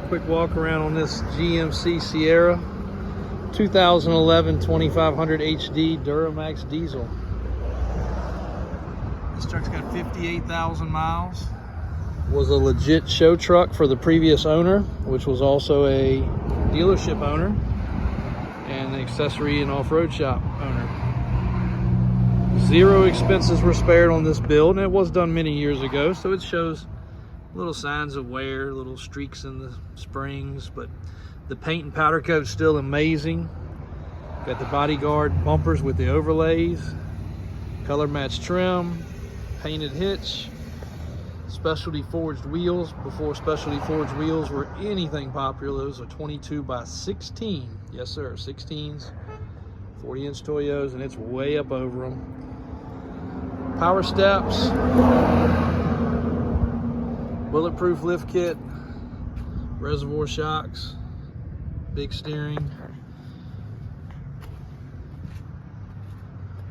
Quick walk around on this GMC Sierra 2011 2500 HD Duramax diesel. This truck's got 58,000 miles. Was a legit show truck for the previous owner, which was also a dealership owner and an accessory and off-road shop owner. Zero expenses were spared on this build, and it was done many years ago, so it shows little signs of wear, little streaks in the springs, but the paint and powder coat's still amazing. Got the bodyguard bumpers with the overlays, color match trim, painted hitch, specialty forged wheels. Before specialty forged wheels were anything popular, those are 22 by 16. Yes sir, 16s, 40-inch Toyos, and it's way up over them. Power steps, bulletproof lift kit, reservoir shocks, big steering.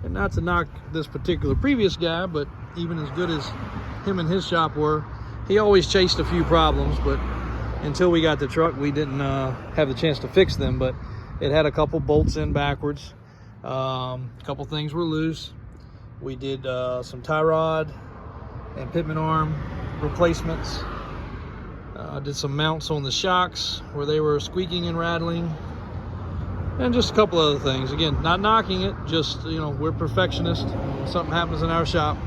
And not to knock this particular previous guy, but even as good as him and his shop were, he always chased a few problems, but until we got the truck, we didn't have the chance to fix them. But it had a couple bolts in backwards. A couple things were loose. We did some tie rod and pitman arm replacements. Did some mounts on the shocks where they were squeaking and rattling, and just a couple other things. Again, not knocking it, just, you know, we're perfectionists. When something happens in our shop,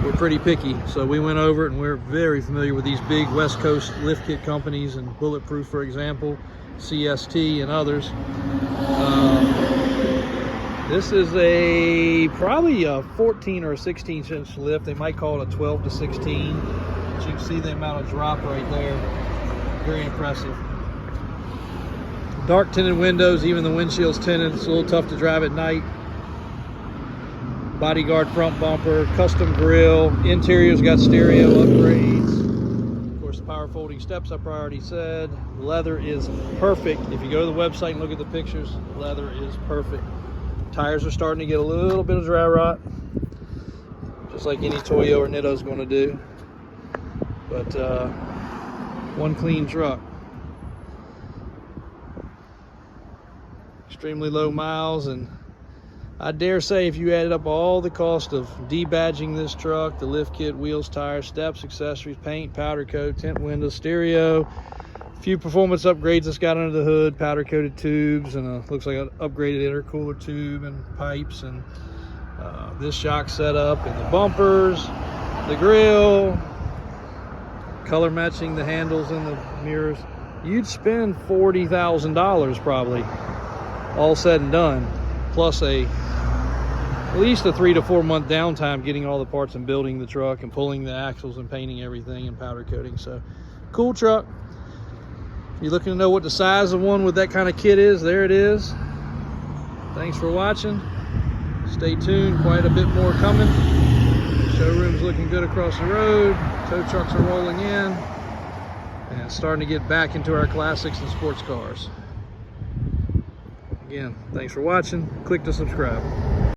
we're pretty picky. So we went over it, and we're very familiar with these big West Coast lift kit companies, and Bulletproof, for example, CST and others. This is probably a 14 or a 16-inch lift. They might call it a 12 to 16. But you can see the amount of drop right there. Very impressive. Dark tinted windows, even the windshield's tinted. It's a little tough to drive at night. Bodyguard front bumper, custom grille. Interior's got stereo upgrades. Of course, the power folding steps I've already said. Leather is perfect. If you go to the website and look at the pictures, leather is perfect. Tires are starting to get a little bit of dry rot, just like any Toyo or Nitto's going to do. But one clean truck. Extremely low miles, and I dare say if you added up all the cost of debadging this truck, the lift kit, wheels, tires, steps, accessories, paint, powder coat, tint windows, stereo, a few performance upgrades that's got under the hood, powder coated tubes, and looks like an upgraded intercooler tube and pipes, and this shock setup, and the bumpers, the grille, color matching the handles and the mirrors, you'd spend $40,000 probably, all said and done, plus at least a 3 to 4 month downtime getting all the parts and building the truck and pulling the axles and painting everything and powder coating. So cool truck. If you're looking to know what the size of one with that kind of kit is, there it is. Thanks for watching. Stay tuned, quite a bit more coming. Showroom's looking good across the road. Tow trucks are rolling in, and starting to get back into our classics and sports cars. Again, thanks for watching. Click to subscribe.